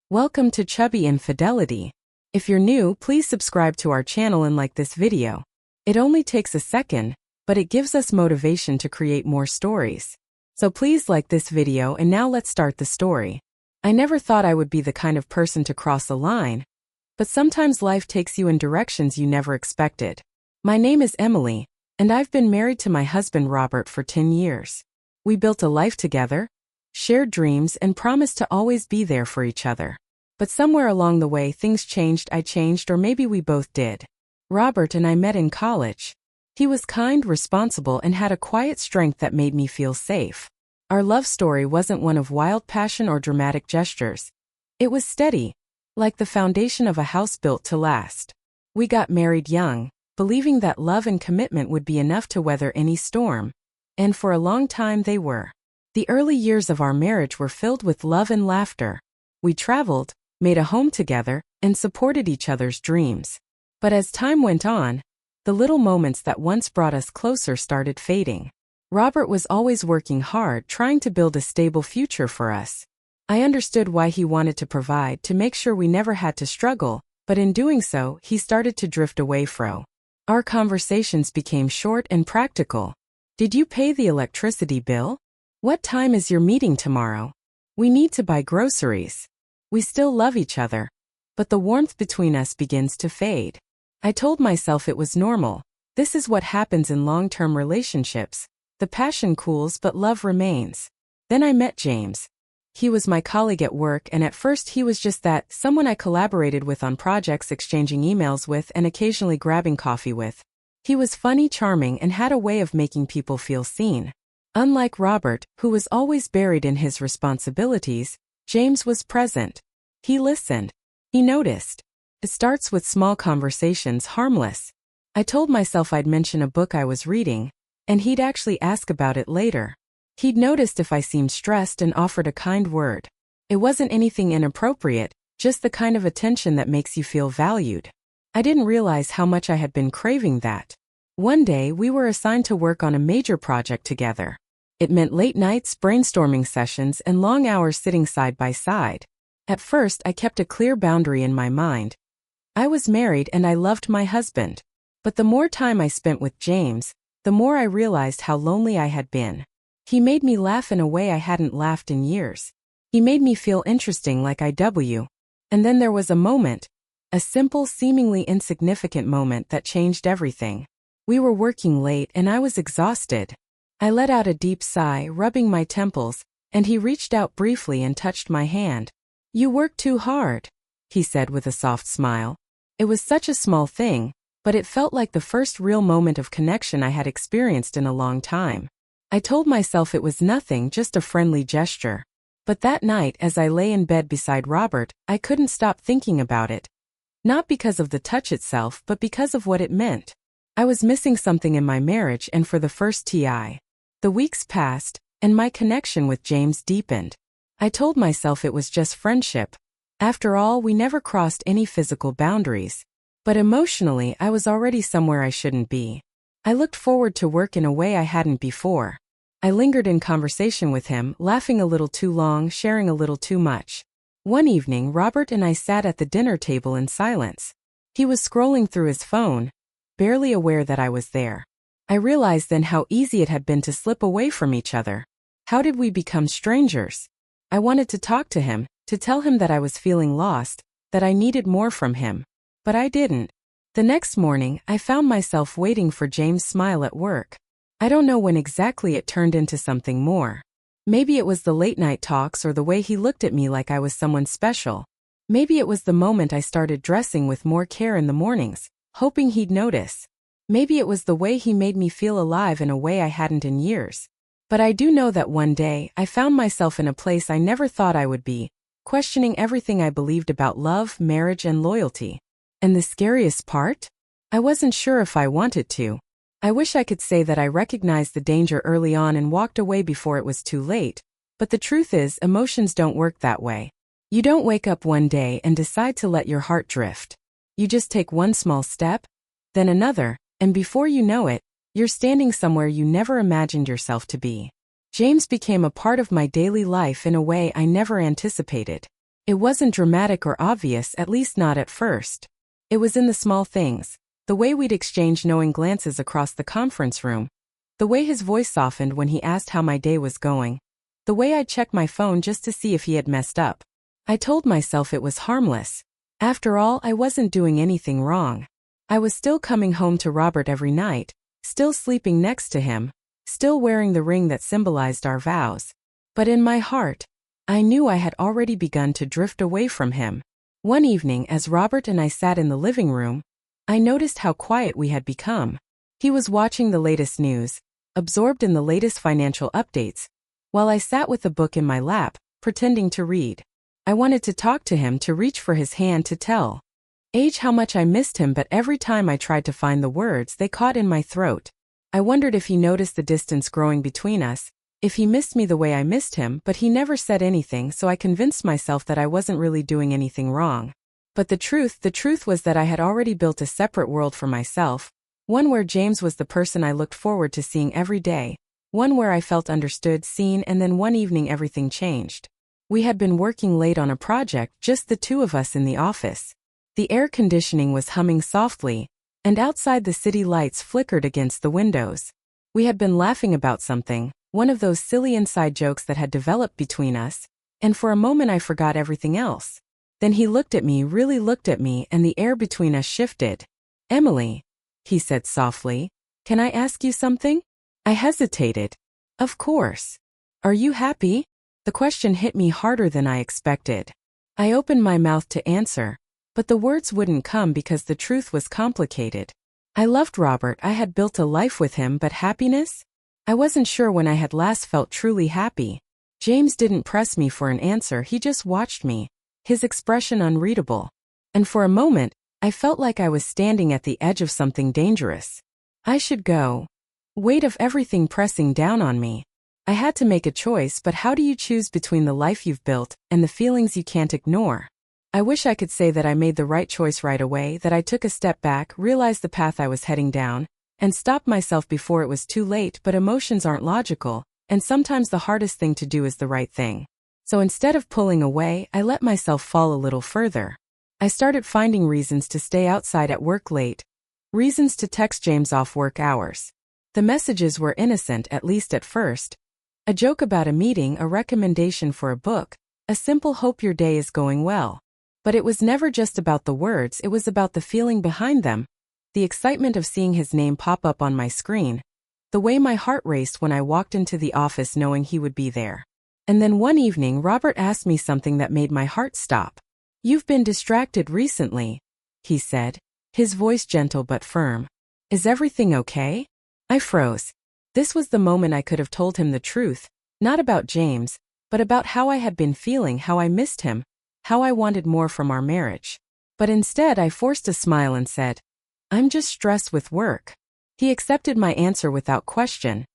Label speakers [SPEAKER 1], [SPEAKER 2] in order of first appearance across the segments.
[SPEAKER 1] Welcome to Chubby Infidelity. If you're new, please subscribe to our channel and like this video. It only takes a second, but it gives us motivation to create more stories. So please like this video, and now let's start the story. I never thought I would be the kind of person to cross a line, but sometimes life takes you in directions you never expected. My name is Emily, and I've been married to my husband Robert for 10 years. We built a life together, shared dreams, and promised to always be there for each other. But somewhere along the way things changed. I changed, or maybe we both did. Robert and I met in college. He was kind, responsible, and had a quiet strength that made me feel safe. Our love story wasn't one of wild passion or dramatic gestures. It was steady, like the foundation of a house built to last. We got married young, believing that love and commitment would be enough to weather any storm. And for a long time they were. The early years of our marriage were filled with love and laughter. We traveled, made a home together, and supported each other's dreams. But as time went on, the little moments that once brought us closer started fading. Robert was always working hard, trying to build a stable future for us. I understood why he wanted to provide, to make sure we never had to struggle, but in doing so, he started to drift away from. Our conversations became short and practical. Did you pay the electricity bill? What time is your meeting tomorrow? We need to buy groceries. We still love each other, but the warmth between us begins to fade. I told myself it was normal. This is what happens in long-term relationships. The passion cools, but love remains. Then I met James. He was my colleague at work, and at first he was just that, someone I collaborated with on projects, exchanging emails with, and occasionally grabbing coffee with. He was funny, charming, and had a way of making people feel seen. Unlike Robert, who was always buried in his responsibilities, James was present. He listened. He noticed. It starts with small conversations, harmless. I told myself I'd mention a book I was reading, and he'd actually ask about it later. He'd noticed if I seemed stressed and offered a kind word. It wasn't anything inappropriate, just the kind of attention that makes you feel valued. I didn't realize how much I had been craving that. One day we were assigned to work on a major project together. It meant late nights, brainstorming sessions, and long hours sitting side by side. At first, I kept a clear boundary in my mind. I was married and I loved my husband. But the more time I spent with James, the more I realized how lonely I had been. He made me laugh in a way I hadn't laughed in years. He made me feel interesting, like IW. And then there was a moment, a simple, seemingly insignificant moment that changed everything. We were working late and I was exhausted. I let out a deep sigh, rubbing my temples, and he reached out briefly and touched my hand. "You work too hard," he said with a soft smile. It was such a small thing, but it felt like the first real moment of connection I had experienced in a long time. I told myself it was nothing, just a friendly gesture. But that night, as I lay in bed beside Robert, I couldn't stop thinking about it. Not because of the touch itself, but because of what it meant. I was missing something in my marriage, and for the first time. The weeks passed, and my connection with James deepened. I told myself it was just friendship. After all, we never crossed any physical boundaries. But emotionally, I was already somewhere I shouldn't be. I looked forward to work in a way I hadn't before. I lingered in conversation with him, laughing a little too long, sharing a little too much. One evening, Robert and I sat at the dinner table in silence. He was scrolling through his phone, barely aware that I was there. I realized then how easy it had been to slip away from each other. How did we become strangers? I wanted to talk to him, to tell him that I was feeling lost, that I needed more from him. But I didn't. The next morning, I found myself waiting for James' smile at work. I don't know when exactly it turned into something more. Maybe it was the late-night talks or the way he looked at me like I was someone special. Maybe it was the moment I started dressing with more care in the mornings, hoping he'd notice. Maybe it was the way he made me feel alive in a way I hadn't in years. But I do know that one day, I found myself in a place I never thought I would be, questioning everything I believed about love, marriage, and loyalty. And the scariest part? I wasn't sure if I wanted to. I wish I could say that I recognized the danger early on and walked away before it was too late. But the truth is, emotions don't work that way. You don't wake up one day and decide to let your heart drift. You just take one small step, then another, and before you know it, you're standing somewhere you never imagined yourself to be. James became a part of my daily life in a way I never anticipated. It wasn't dramatic or obvious, at least not at first. It was in the small things, the way we'd exchange knowing glances across the conference room, the way his voice softened when he asked how my day was going, the way I'd check my phone just to see if he had messed up. I told myself it was harmless. After all, I wasn't doing anything wrong. I was still coming home to Robert every night, still sleeping next to him, still wearing the ring that symbolized our vows. But in my heart, I knew I had already begun to drift away from him. One evening, as Robert and I sat in the living room, I noticed how quiet we had become. He was watching the latest news, absorbed in the latest financial updates, while I sat with a book in my lap, pretending to read. I wanted to talk to him, to reach for his hand, to tell Age how much I missed him, but every time I tried to find the words, they caught in my throat. I wondered if he noticed the distance growing between us, if he missed me the way I missed him, but he never said anything, so I convinced myself that I wasn't really doing anything wrong. But the truth was that I had already built a separate world for myself, one where James was the person I looked forward to seeing every day, one where I felt understood, seen, and then one evening everything changed. We had been working late on a project, just the two of us in the office. The air conditioning was humming softly, and outside the city lights flickered against the windows. We had been laughing about something, one of those silly inside jokes that had developed between us, and for a moment I forgot everything else. Then he looked at me, really looked at me, and the air between us shifted. "Emily," he said softly, "can I ask you something?" I hesitated. "Of course. Are you happy?" The question hit me harder than I expected. I opened my mouth to answer, but the words wouldn't come because the truth was complicated. I loved Robert, I had built a life with him, but happiness? I wasn't sure when I had last felt truly happy. James didn't press me for an answer, he just watched me, his expression unreadable. And for a moment, I felt like I was standing at the edge of something dangerous. I should go. Weight of everything pressing down on me. I had to make a choice, but how do you choose between the life you've built and the feelings you can't ignore? I wish I could say that I made the right choice right away, that I took a step back, realized the path I was heading down, and stopped myself before it was too late, but emotions aren't logical, and sometimes the hardest thing to do is the right thing. So instead of pulling away, I let myself fall a little further. I started finding reasons to stay outside at work late, reasons to text James off work hours. The messages were innocent, at least at first. A joke about a meeting, a recommendation for a book, a simple hope your day is going well. But it was never just about the words, it was about the feeling behind them. The excitement of seeing his name pop up on my screen. The way my heart raced when I walked into the office knowing he would be there. And then one evening Robert asked me something that made my heart stop. "You've been distracted recently," he said, his voice gentle but firm. "Is everything okay?" I froze. This was the moment I could have told him the truth, not about James, but about how I had been feeling, how I missed him, how I wanted more from our marriage. But instead I forced a smile and said, "I'm just stressed with work." He accepted my answer without question.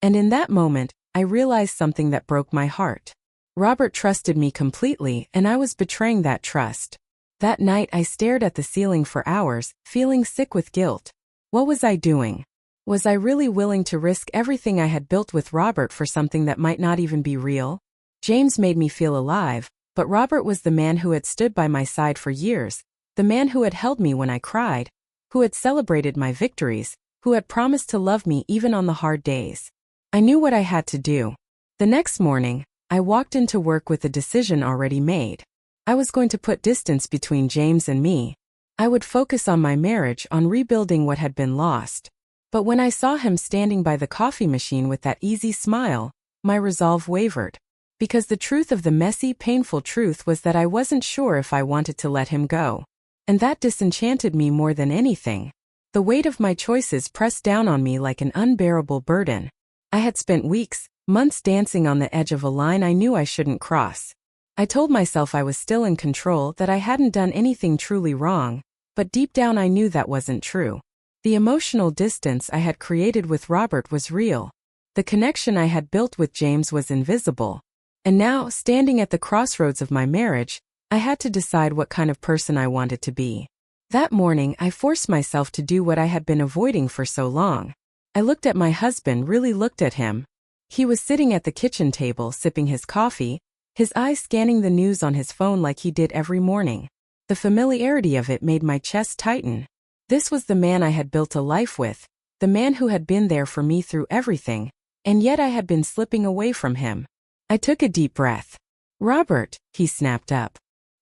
[SPEAKER 1] And in that moment, I realized something that broke my heart. Robert trusted me completely, and I was betraying that trust. That night I stared at the ceiling for hours, feeling sick with guilt. What was I doing? Was I really willing to risk everything I had built with Robert for something that might not even be real? James made me feel alive, but Robert was the man who had stood by my side for years, the man who had held me when I cried, who had celebrated my victories, who had promised to love me even on the hard days. I knew what I had to do. The next morning, I walked into work with a decision already made. I was going to put distance between James and me. I would focus on my marriage, on rebuilding what had been lost. But when I saw him standing by the coffee machine with that easy smile, my resolve wavered. Because the truth of the messy, painful truth was that I wasn't sure if I wanted to let him go. And that disenchanted me more than anything. The weight of my choices pressed down on me like an unbearable burden. I had spent weeks, months dancing on the edge of a line I knew I shouldn't cross. I told myself I was still in control, that I hadn't done anything truly wrong, but deep down I knew that wasn't true. The emotional distance I had created with Robert was real. The connection I had built with James was invisible. And now, standing at the crossroads of my marriage, I had to decide what kind of person I wanted to be. That morning, I forced myself to do what I had been avoiding for so long. I looked at my husband, really looked at him. He was sitting at the kitchen table sipping his coffee, his eyes scanning the news on his phone like he did every morning. The familiarity of it made my chest tighten. This was the man I had built a life with, the man who had been there for me through everything, and yet I had been slipping away from him. I took a deep breath. "Robert," he snapped up.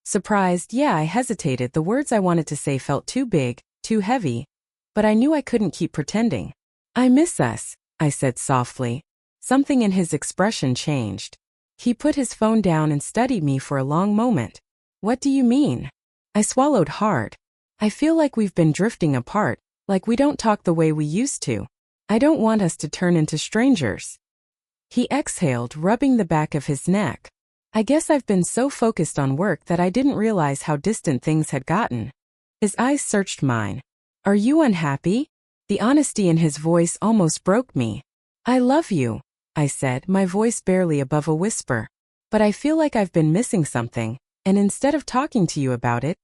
[SPEAKER 1] Surprised, yeah, I hesitated. The words I wanted to say felt too big, too heavy, but I knew I couldn't keep pretending. "I miss us," I said softly. Something in his expression changed. He put his phone down and studied me for a long moment. "What do you mean?" I swallowed hard. "I feel like we've been drifting apart, like we don't talk the way we used to. I don't want us to turn into strangers." He exhaled, rubbing the back of his neck. "I guess I've been so focused on work that I didn't realize how distant things had gotten." His eyes searched mine. "Are you unhappy?" The honesty in his voice almost broke me. "I love you," I said, my voice barely above a whisper. "But I feel like I've been missing something, and instead of talking to you about it,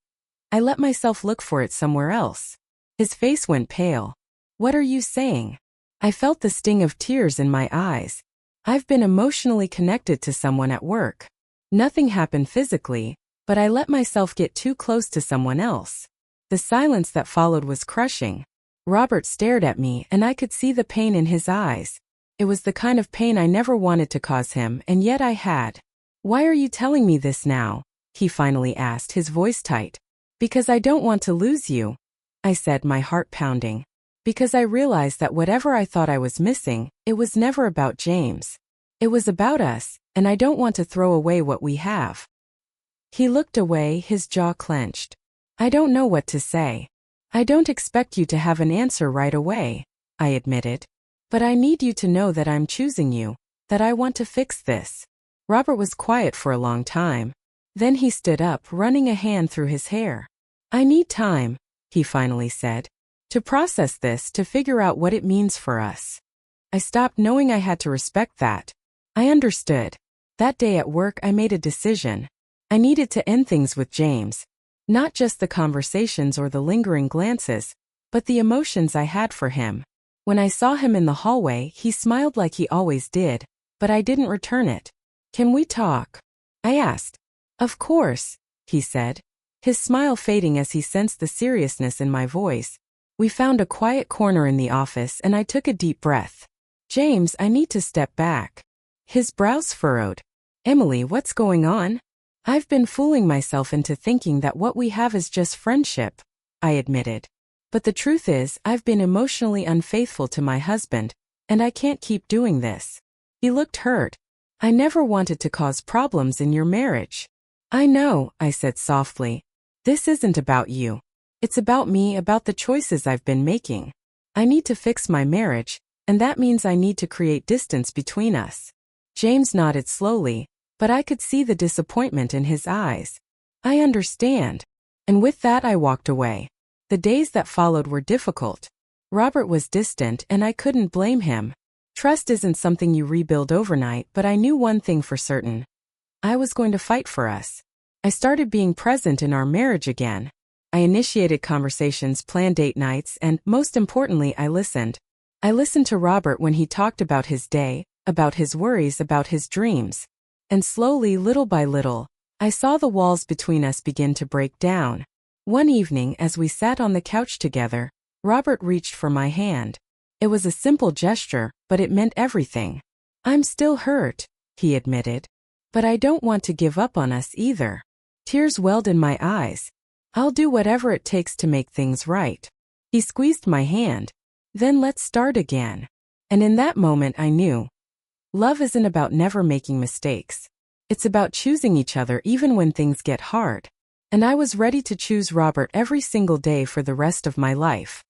[SPEAKER 1] I let myself look for it somewhere else." His face went pale. "What are you saying?" I felt the sting of tears in my eyes. "I've been emotionally connected to someone at work. Nothing happened physically, but I let myself get too close to someone else." The silence that followed was crushing. Robert stared at me, and I could see the pain in his eyes. It was the kind of pain I never wanted to cause him, and yet I had. "Why are you telling me this now?" he finally asked, his voice tight. "Because I don't want to lose you," I said, my heart pounding. Because I realized that whatever I thought I was missing, it was never about James. It was about us, and I don't want to throw away what we have. He looked away, his jaw clenched. "I don't know what to say. I don't expect you to have an answer right away," I admitted. "But I need you to know that I'm choosing you, that I want to fix this." Robert was quiet for a long time. Then he stood up, running a hand through his hair. "I need time," he finally said, "to process this, to figure out what it means for us." I stopped, knowing I had to respect that. I understood. That day at work I made a decision. I needed to end things with James. Not just the conversations or the lingering glances, but the emotions I had for him. When I saw him in the hallway, he smiled like he always did, but I didn't return it. "Can we talk?" I asked. "Of course," he said, his smile fading as he sensed the seriousness in my voice. We found a quiet corner in the office and I took a deep breath. "James, I need to step back." His brows furrowed. "Emily, what's going on?" "I've been fooling myself into thinking that what we have is just friendship," I admitted. "But the truth is, I've been emotionally unfaithful to my husband, and I can't keep doing this." He looked hurt. "I never wanted to cause problems in your marriage." "I know," I said softly. "This isn't about you. It's about me, about the choices I've been making. I need to fix my marriage, and that means I need to create distance between us." James nodded slowly, but I could see the disappointment in his eyes. "I understand." And with that I walked away. The days that followed were difficult. Robert was distant, and I couldn't blame him. Trust isn't something you rebuild overnight, but I knew one thing for certain. I was going to fight for us. I started being present in our marriage again. I initiated conversations, planned date nights, and, most importantly, I listened. I listened to Robert when he talked about his day, about his worries, about his dreams. And slowly, little by little, I saw the walls between us begin to break down. One evening, as we sat on the couch together, Robert reached for my hand. It was a simple gesture, but it meant everything. "I'm still hurt," he admitted. "But I don't want to give up on us either." Tears welled in my eyes. "I'll do whatever it takes to make things right." He squeezed my hand. "Then let's start again." And in that moment I knew. Love isn't about never making mistakes. It's about choosing each other even when things get hard. And I was ready to choose Robert every single day for the rest of my life.